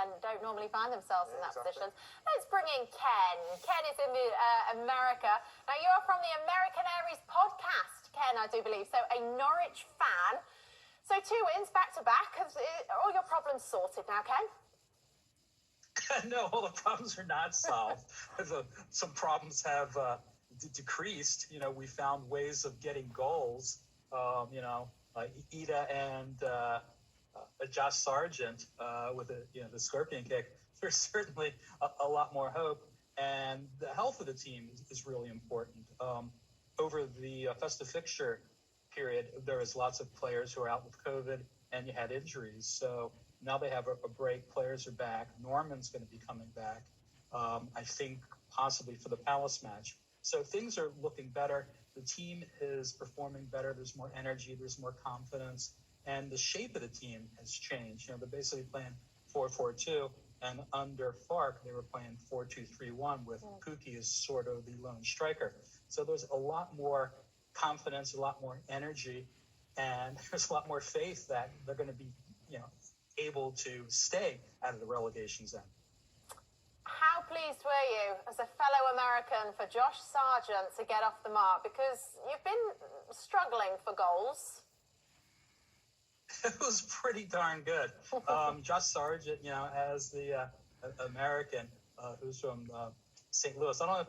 and don't normally find themselves in that position. Let's bring in Ken. Ken is in America. Now, you are from the American Aries podcast, Ken, I do believe. So, a Norwich fan. So, 2 wins back-to-back. All your problems sorted now, Ken? No, all the problems are not solved. Some problems have decreased. We found ways of getting goals. Ida and Josh Sargent with the scorpion kick. There's certainly a lot more hope, and the health of the team is really important. Over the festive fixture period, there was lots of players who were out with COVID, and you had injuries. So now they have a break. Players are back. Norman's going to be coming back, I think, possibly for the Palace match. So things are looking better. The team is performing better. There's more energy. There's more confidence. And the shape of the team has changed. They're basically playing 4-4-2. And under Fark, they were playing 4-2-3-1 with Pookie as sort of the lone striker. So there's a lot more confidence, a lot more energy, and there's a lot more faith that they're going to be, able to stay out of the relegation zone. How pleased were you as a fellow American for Josh Sargent to get off the mark? Because you've been struggling for goals. It was pretty darn good. Josh Sargent, as the American who's from St. Louis. I don't know if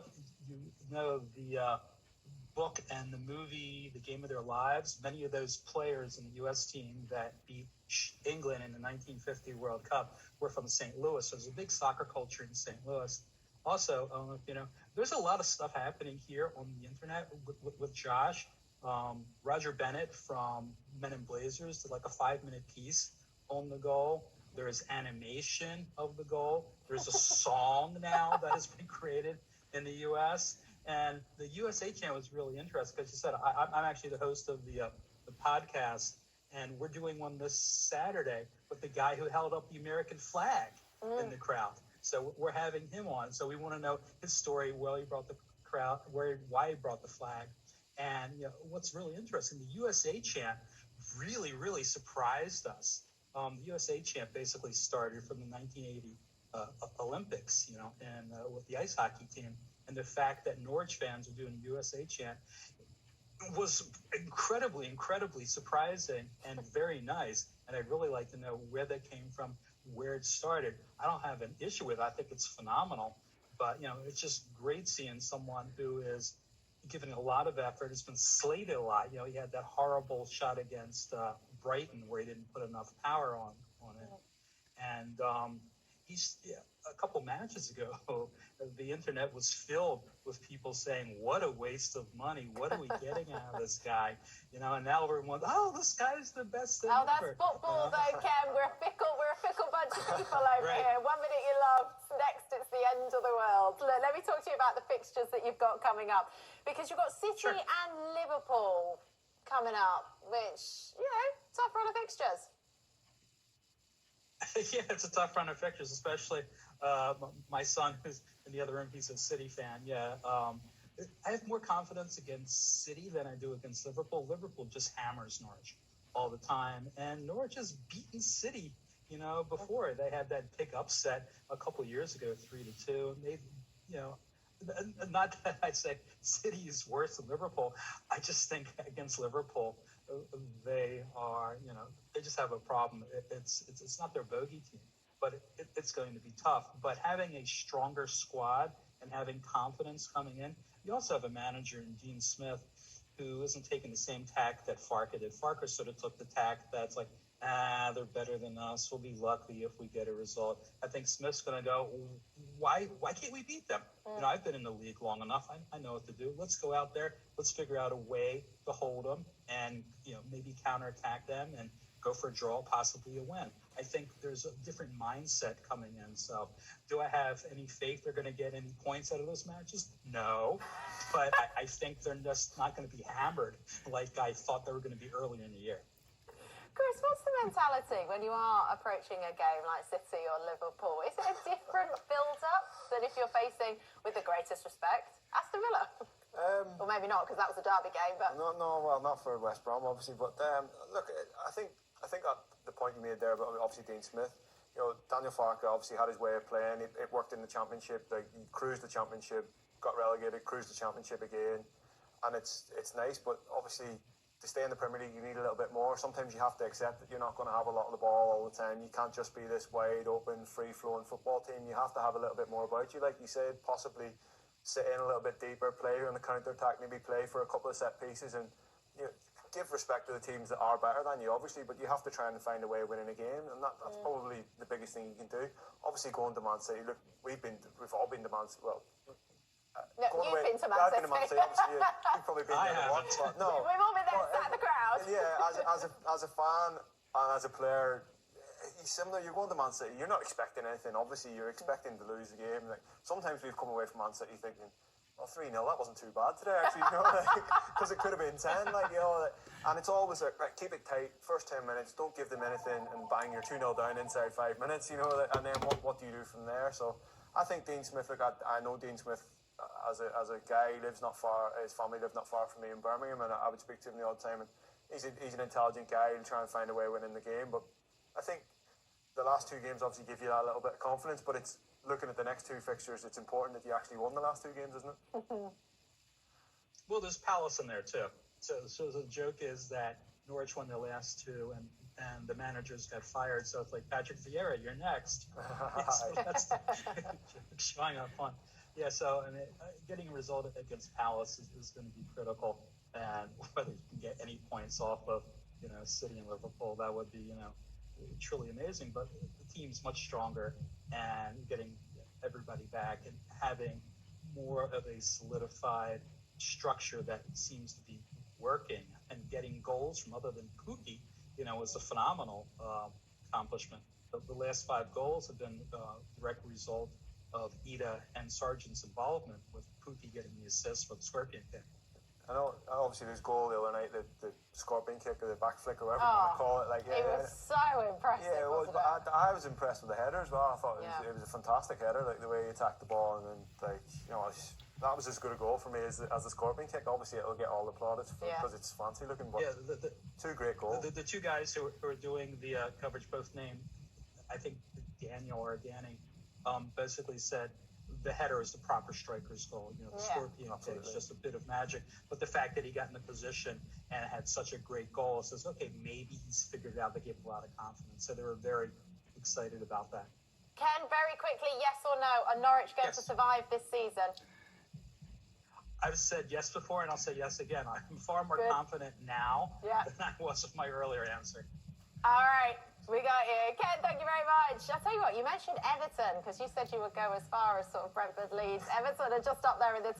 you know the book and the movie, The Game of Their Lives. Many of those players in the U.S. team that beat England in the 1950 World Cup were from St. Louis. So there's a big soccer culture in St. Louis. Also, there's a lot of stuff happening here on the internet with Josh. Roger Bennett from Men in Blazers did like a 5-minute piece on the goal. There's animation of the goal. There's a song now that has been created in the U.S. And the USA channel was really interesting because you said I'm actually the host of the podcast, and we're doing one this Saturday with the guy who held up the American flag in the crowd. So we're having him on. So we want to know his story, why he brought the crowd, why he brought the flag. And what's really interesting, the USA chant really, really surprised us. The USA chant basically started from the 1980 Olympics, and with the ice hockey team. And the fact that Norwich fans are doing the USA chant was incredibly, incredibly surprising and very nice. And I'd really like to know where that came from, where it started. I don't have an issue with it. I think it's phenomenal. But, it's just great seeing someone who is giving a lot of effort. It's been slated a lot. He had that horrible shot against Brighton where he didn't put enough power on it. And a couple matches ago, the internet was filled with people saying, what a waste of money. What are we getting out of this guy? And now everyone's, this guy's the best thing ever. That's football though, Ken. We're a fickle bunch of people over Right. here. 1 minute you love, next it's the end of the world. Let me talk to you about the fixtures that you've got coming up. Because you've got City and Liverpool coming up, which, tough run of fixtures. Yeah, it's a tough run of fixtures, especially my son, who's in the other room, he's a City fan. Yeah, I have more confidence against City than I do against Liverpool. Liverpool just hammers Norwich all the time, and Norwich has beaten City. Before they had that big upset a couple of years ago, 3-2. And they, not that I say City is worse than Liverpool. I just think against Liverpool, they are, they just have a problem. It's not their bogey team, but it's going to be tough. But having a stronger squad and having confidence coming in, you also have a manager in Dean Smith who isn't taking the same tack that Farker did. Farker sort of took the tack that's like, they're better than us. We'll be lucky if we get a result. I think Smith's going to go, why can't we beat them? I've been in the league long enough. I know what to do. Let's go out there. Let's figure out a way to hold them and, maybe counterattack them and go for a draw, possibly a win. I think there's a different mindset coming in. So do I have any faith they're going to get any points out of those matches? No. But I think they're just not going to be hammered like I thought they were going to be earlier in the year. Chris, what's the mentality when you are approaching a game like City or Liverpool? Is it a different build-up than if you're facing, with the greatest respect, Aston Villa? Or maybe not, because that was a derby game. But no, well, not for West Brom, obviously. But look, I think the point you made there about obviously Dean Smith, Daniel Farke obviously had his way of playing. It worked in the Championship. Like, he cruised the Championship, got relegated, cruised the Championship again, and it's nice. But obviously, to stay in the Premier League, you need a little bit more. Sometimes you have to accept that you're not going to have a lot of the ball all the time. You can't just be this wide open, free flowing football team. You have to have a little bit more about you, like you said. Possibly sit in a little bit deeper, play on the counter attack, maybe play for a couple of set pieces, and give respect to the teams that are better than you, obviously. But you have to try and find a way of winning a game, and that's probably the biggest thing you can do. Obviously, going to Man City. Look, we've all been to Man City. Well. No, you've been to Man City. Obviously, you've probably been there once, but no. We've all been there, sat in the crowd. Yeah, as a fan and as a player, similar. You're going to Man City. You're not expecting anything. Obviously, you're expecting to lose the game. Like, sometimes we've come away from Man City thinking, "Oh, 3-0, that wasn't too bad today, actually." Because it could have been 10. And it's always right, keep it tight. First 10 minutes, don't give them anything, and bang, you're 2-0 down inside 5 minutes. And then what do you do from there? So I think Dean Smith. Look, I know Dean Smith. As a guy, he lives not far. His family live not far from me in Birmingham, and I would speak to him the odd time. And he's an intelligent guy. He'll try and find a way of winning the game. But I think the last 2 games obviously give you that little bit of confidence. But it's looking at the next 2 fixtures. It's important that you actually won the last 2 games, isn't it? Well, there's Palace in there too. So the joke is that Norwich won their last 2, and the managers got fired. So it's like, Patrick Vieira, you're next. So that's showing up on. Yeah, so getting a result against Palace is going to be critical, and whether you can get any points off of City and Liverpool, that would be truly amazing. But the team's much stronger, and getting everybody back and having more of a solidified structure that seems to be working, and getting goals from other than Pukki, was a phenomenal accomplishment. The last 5 goals have been a direct result of Ida and Sargent's involvement, with Pukki getting the assist for the scorpion kick. I know, obviously, this goal the other night, the scorpion kick or the back flick or whatever you want to call it. It was so impressive. Yeah, wasn't it? I was impressed with the header as well. I thought it was a fantastic header, like the way he attacked the ball, and then that was as good a goal for me as the scorpion kick. Obviously, it'll get all the plaudits because it's fancy looking. But 2 great goals. The 2 guys who are doing the coverage both named, I think Daniel or Danny, basically said the header is the proper striker's goal. The scorpion kick is just a bit of magic. But the fact that he got in the position and had such a great goal says, okay, maybe he's figured it out. They gave a lot of confidence. So they were very excited about that. Ken, very quickly, yes or no, are Norwich going to survive this season? I've said yes before, and I'll say yes again. I'm far more confident now than I was with my earlier answer. All right. We got you. Ken, thank you very much. I'll tell you what, you mentioned Everton, because you said you would go as far as sort of Brentford, Leeds. Everton are just up there in the